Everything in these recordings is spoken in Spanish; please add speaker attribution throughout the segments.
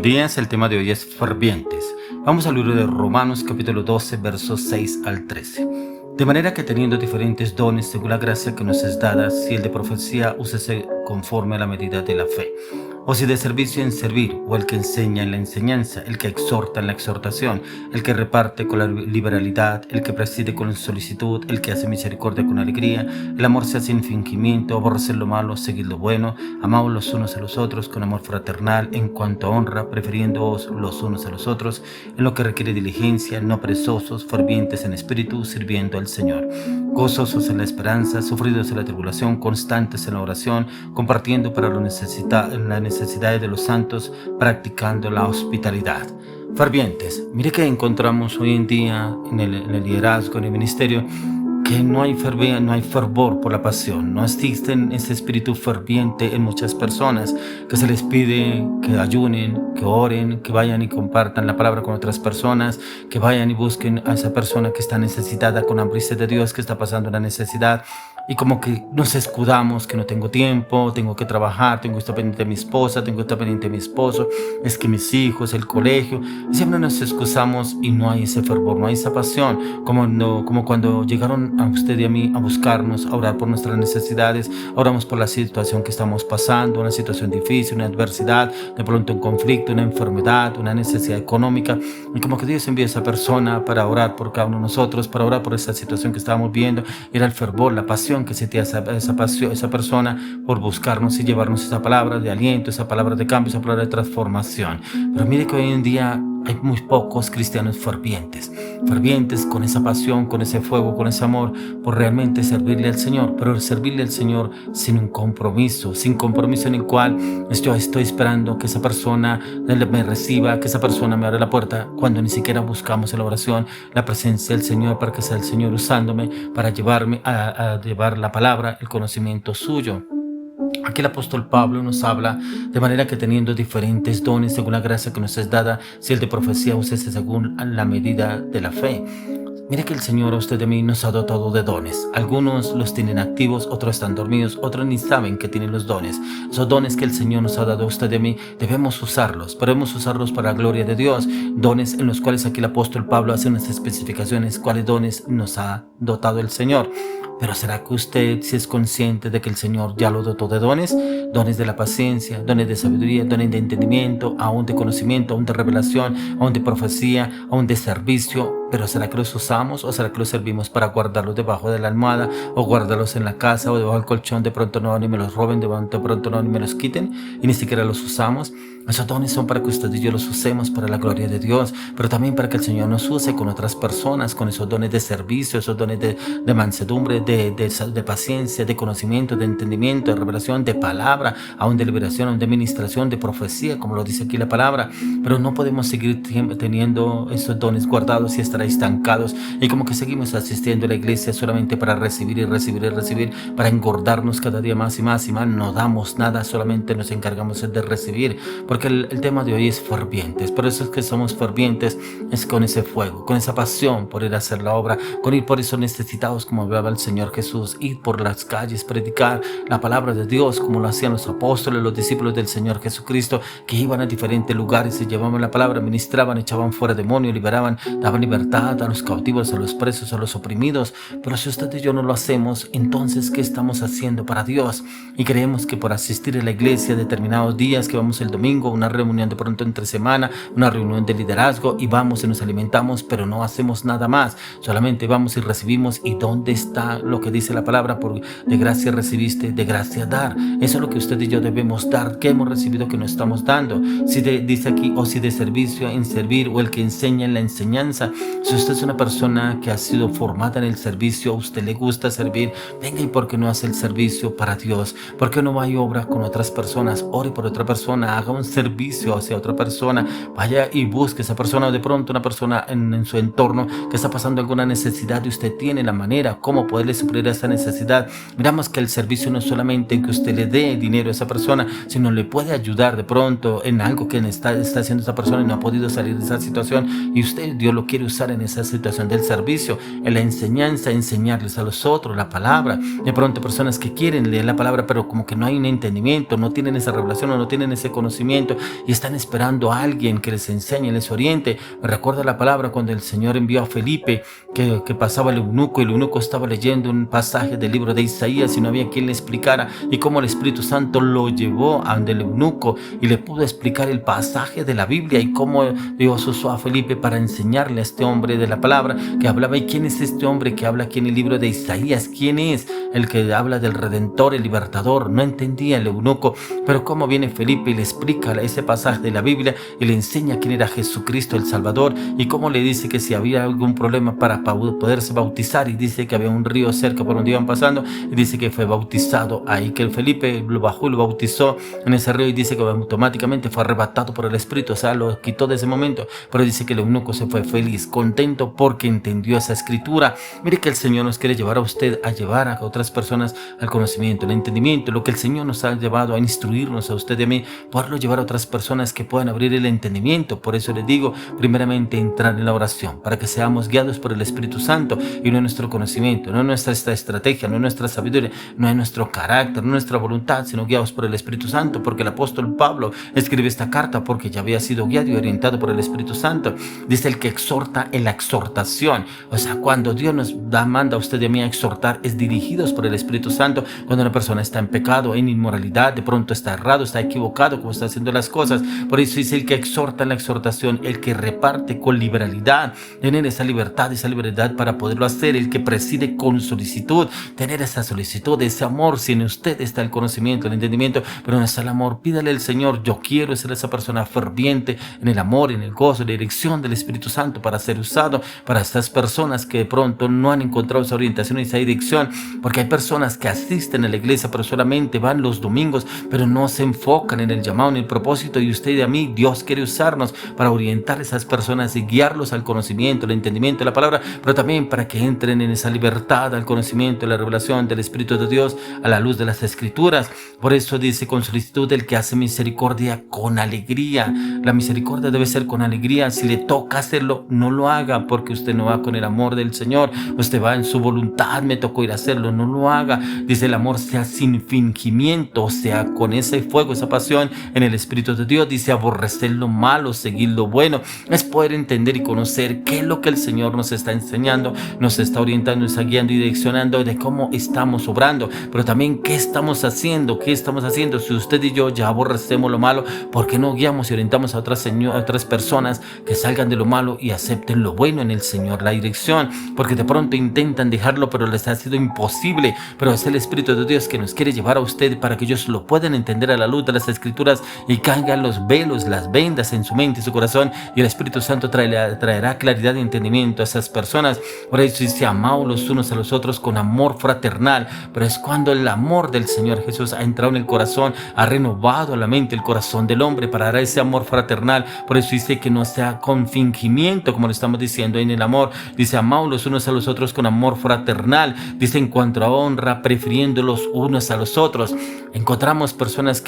Speaker 1: días, el tema de hoy es fervientes. Vamos al libro de Romanos capítulo 12, versos 6 al 13. De manera que teniendo diferentes dones según la gracia que nos es dada, si el de profecía, úsese conforme a la medida de la fe. O si de servicio en servir, o el que enseña en la enseñanza, el que exhorta en la exhortación, el que reparte con la liberalidad, el que preside con solicitud, el que hace misericordia con alegría. El amor se hace sin fingimiento, aborrecer lo malo, seguir lo bueno, amaos los unos a los otros con amor fraternal, en cuanto a honra, prefiriéndoos los unos a los otros, en lo que requiere diligencia, no perezosos, fervientes en espíritu, sirviendo al Señor. Gozosos en la esperanza, sufridos en la tribulación, constantes en la oración, compartiendo para las necesidades de los santos, practicando la hospitalidad. Fervientes. Mire que encontramos hoy en día en el liderazgo, en el ministerio, que no hay fervor por la pasión, no existe ese espíritu ferviente en muchas personas, que se les pide que ayunen, que oren, que vayan y compartan la palabra con otras personas, que vayan y busquen a esa persona que está necesitada, con hambre y sed de Dios, que está pasando una necesidad. Y como que nos escudamos, que no tengo tiempo, tengo que trabajar, tengo que estar pendiente de mi esposa, tengo que estar pendiente de mi esposo, es que mis hijos, el colegio, y siempre nos excusamos y no hay ese fervor, no hay esa pasión, como cuando llegaron a usted y a mí a buscarnos, a orar por nuestras necesidades, oramos por la situación que estamos pasando, una situación difícil, una adversidad, de pronto un conflicto, una enfermedad, una necesidad económica, y como que Dios envía a esa persona para orar por cada uno de nosotros, para orar por esa situación que estábamos viendo. Era el fervor, la pasión que sentía esa persona por buscarnos y llevarnos esa palabra de aliento, esa palabra de cambio, esa palabra de transformación. Pero mire que hoy en día hay muy pocos cristianos fervientes con esa pasión, con ese fuego, con ese amor por realmente servirle al Señor, pero servirle al Señor sin un compromiso, sin compromiso en el cual yo estoy esperando que esa persona me reciba, que esa persona me abra la puerta, cuando ni siquiera buscamos en la oración la presencia del Señor, para que sea el Señor usándome para llevarme a llevar la palabra, el conocimiento suyo. Aquí el apóstol Pablo nos habla de manera que teniendo diferentes dones según la gracia que nos es dada, si el de profecía úsese según la medida de la fe. Mire que el Señor a usted y a mí nos ha dotado de dones. Algunos los tienen activos, otros están dormidos, otros ni saben que tienen los dones. Esos dones que el Señor nos ha dado a usted y a mí, debemos usarlos, pero debemos usarlos para la gloria de Dios. Dones en los cuales aquí el apóstol Pablo hace unas especificaciones, cuáles dones nos ha dotado el Señor. Pero ¿será que usted si es consciente de que el Señor ya lo dotó de dones? Dones de la paciencia, dones de sabiduría, dones de entendimiento, aún de conocimiento, aún de revelación, aún de profecía, aún de servicio. Pero ¿será que los usamos o será que los servimos para guardarlos debajo de la almohada o guardarlos en la casa o debajo del colchón? De pronto no ni me los roben, de pronto no ni me los quiten y ni siquiera los usamos. Esos dones son para que usted y yo los usemos para la gloria de Dios, pero también para que el Señor nos use con otras personas, con esos dones de servicio, esos dones de mansedumbre, de paciencia, de conocimiento, de entendimiento, de revelación, de palabra, aún de liberación, aún de ministración, de profecía, como lo dice aquí la palabra. Pero no podemos seguir teniendo esos dones guardados y estar estancados y como que seguimos asistiendo a la iglesia solamente para recibir y recibir y recibir, para engordarnos cada día más y más y más. No damos nada, solamente nos encargamos de recibir, porque el tema de hoy es fervientes. Por eso es que somos fervientes, es con ese fuego, con esa pasión por ir a hacer la obra, con ir por esos necesitados, como hablaba el Señor Jesús, ir por las calles, predicar la palabra de Dios, como lo hacían los apóstoles, los discípulos del Señor Jesucristo, que iban a diferentes lugares y llevaban la palabra, ministraban, echaban fuera demonios, liberaban, daban libertad a los cautivos, a los presos, a los oprimidos. Pero si usted y yo no lo hacemos, entonces ¿qué estamos haciendo para Dios? Y creemos que por asistir a la iglesia determinados días, que vamos el domingo, una reunión de pronto entre semana, una reunión de liderazgo, y vamos y nos alimentamos, pero no hacemos nada más, solamente vamos y recibimos. ¿Y dónde está lo que dice la palabra? Por de gracia recibiste, de gracia dar. Eso es lo que usted y yo debemos dar. ¿Qué hemos recibido que no estamos dando? Si dice aquí, o si de servicio en servir, o el que enseña en la enseñanza. Si usted es una persona que ha sido formada en el servicio, a usted le gusta servir, venga, ¿y por qué no hace el servicio para Dios? ¿Por qué no va y obra con otras personas? Ore por otra persona, haga un servicio hacia otra persona, vaya y busque a esa persona, o de pronto una persona en su entorno que está pasando alguna necesidad y usted tiene la manera cómo poderle suplir esa necesidad. Miramos que el servicio no es solamente que usted le dé dinero a esa persona, sino le puede ayudar de pronto en algo que está haciendo esa persona y no ha podido salir de esa situación, y usted, Dios lo quiere usar en esa situación del servicio, en la enseñanza, enseñarles a los otros la palabra. De pronto personas que quieren leer la palabra, pero como que no hay un entendimiento, no tienen esa revelación o no tienen ese conocimiento, entendimiento y están esperando a alguien que les enseñe, les oriente. Me recuerda la palabra cuando el Señor envió a Felipe, que pasaba el eunuco, y el eunuco estaba leyendo un pasaje del libro de Isaías y no había quien le explicara, y cómo el Espíritu Santo lo llevó ante el eunuco y le pudo explicar el pasaje de la Biblia, y cómo Dios usó a Felipe para enseñarle a este hombre de la palabra que hablaba. ¿Y quién es este hombre que habla aquí en el libro de Isaías? ¿Quién es el que habla del Redentor, el Libertador? No entendía el eunuco, pero cómo viene Felipe y le explica ese pasaje de la Biblia y le enseña quién era Jesucristo el Salvador, y cómo le dice que si había algún problema para poderse bautizar, y dice que había un río cerca por donde iban pasando, y dice que fue bautizado ahí, que el Felipe lo bajó y lo bautizó en ese río, y dice que automáticamente fue arrebatado por el Espíritu, o sea, lo quitó de ese momento. Pero dice que el eunuco se fue feliz, contento, porque entendió esa escritura. Mire que el Señor nos quiere llevar a usted, a llevar a otras personas al conocimiento, al entendimiento, lo que el Señor nos ha llevado a instruirnos a usted y a mí, poderlo llevar a otras personas que puedan abrir el entendimiento. Por eso les digo, primeramente entrar en la oración, para que seamos guiados por el Espíritu Santo, y no nuestro conocimiento, no nuestra estrategia, no nuestra sabiduría, no es nuestro carácter, no nuestra voluntad, sino guiados por el Espíritu Santo, porque el apóstol Pablo escribe esta carta porque ya había sido guiado y orientado por el Espíritu Santo. Dice: el que exhorta en la exhortación. O sea, cuando Dios nos manda a usted y a mí a exhortar, es dirigidos por el Espíritu Santo. Cuando una persona está en pecado, en inmoralidad, de pronto está errado, está equivocado, como está haciendo las cosas. Por eso dice: el que exhorta en la exhortación, el que reparte con liberalidad, tener esa libertad para poderlo hacer, el que preside con solicitud, tener esa solicitud, ese amor. Si en usted está el conocimiento, el entendimiento, pero no está el amor, pídale al Señor: yo quiero ser esa persona ferviente en el amor, en el gozo, en la dirección del Espíritu Santo, para ser usado para estas personas que de pronto no han encontrado esa orientación y esa dirección. Porque hay personas que asisten a la iglesia, pero solamente van los domingos, pero no se enfocan en el llamado, en el propósito. Y usted y a mí, Dios quiere usarnos para orientar a esas personas y guiarlos al conocimiento, al entendimiento de la palabra, pero también para que entren en esa libertad, al conocimiento, la revelación del Espíritu de Dios, a la luz de las Escrituras. Por eso dice: con solicitud, el que hace misericordia con alegría. La misericordia debe ser con alegría. Si le toca hacerlo, no lo haga, porque usted no va con el amor del Señor, usted va en su voluntad. Me tocó ir a hacerlo, no lo haga. Dice: el amor sea sin fingimiento, sea con ese fuego, esa pasión en el Espíritu de Dios. Dice: aborrecer lo malo, seguir lo bueno. Es poder entender y conocer qué es lo que el Señor nos está enseñando, nos está orientando, nos está guiando y direccionando, de cómo estamos obrando, pero también qué estamos haciendo. Si usted y yo ya aborrecemos lo malo, ¿por qué no guiamos y orientamos a otras personas que salgan de lo malo y acepten lo bueno en el Señor, la dirección? Porque de pronto intentan dejarlo, pero les ha sido imposible. Pero es el Espíritu de Dios que nos quiere llevar a usted para que ellos lo puedan entender a la luz de las Escrituras y caigan los velos, las vendas en su mente y su corazón, y el Espíritu Santo traerá claridad y entendimiento a esas personas. Por eso dice: amaos los unos a los otros con amor fraternal. Pero es cuando el amor del Señor Jesús ha entrado en el corazón, ha renovado la mente, el corazón del hombre, para dar ese amor fraternal. Por eso dice que no sea con fingimiento, como lo estamos diciendo en el amor. Dice: amaos los unos a los otros con amor fraternal. Dice: en cuanto a honra, prefiriendo los unos a los otros. Encontramos personas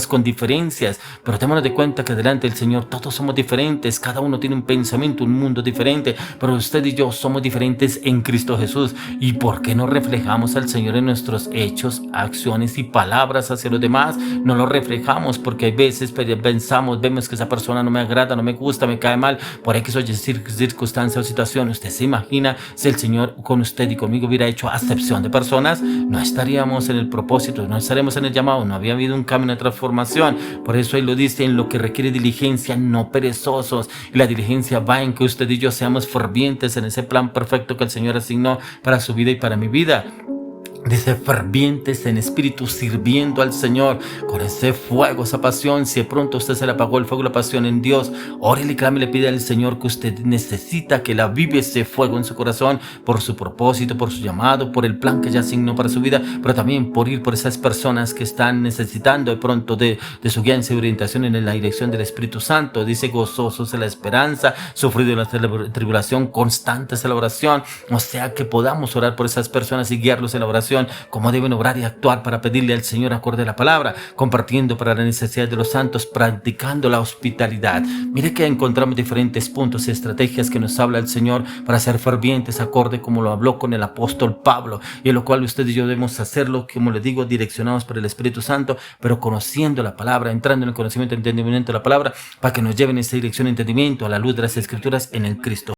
Speaker 1: con diferencias, pero tenemos de cuenta que delante del Señor todos somos diferentes. Cada uno tiene un pensamiento, un mundo diferente, pero usted y yo somos diferentes en Cristo Jesús. ¿Y por qué no reflejamos al Señor en nuestros hechos, acciones y palabras hacia los demás? No lo reflejamos porque hay veces vemos que esa persona no me agrada, no me gusta, me cae mal por X o Y circunstancia o situación. Usted se imagina si el Señor con usted y conmigo hubiera hecho acepción de personas, no estaríamos en el propósito, no estaríamos en el llamado, no había habido un cambio, una transformación. Por eso Él lo dice: en lo que requiere diligencia, no perezosos. Y la diligencia va en que usted y yo seamos fervientes en ese plan perfecto que el Señor asignó para su vida y para mi vida. Dice: fervientes en espíritu, sirviendo al Señor con ese fuego, esa pasión. Si de pronto usted se le apagó el fuego, la pasión en Dios, órele, clame, le pide al Señor que usted necesita que la vive ese fuego en su corazón, por su propósito, por su llamado, por el plan que ya asignó para su vida, pero también por ir por esas personas que están necesitando de pronto de su guía y orientación en la dirección del Espíritu Santo. Dice: gozosos en la esperanza, sufrido en la tribulación, constantes en la oración. O sea, que podamos orar por esas personas y guiarlos en la oración, oración, cómo deben orar y actuar para pedirle al Señor acorde a la palabra, compartiendo para la necesidad de los santos, practicando la hospitalidad. Mire que encontramos diferentes puntos y estrategias que nos habla el Señor para ser fervientes, acorde como lo habló con el apóstol Pablo, y en lo cual usted y yo debemos hacerlo, como le digo, direccionados por el Espíritu Santo, pero conociendo la palabra, entrando en el conocimiento y entendimiento de la palabra, para que nos lleven en esa dirección de entendimiento a la luz de las Escrituras en el Cristo.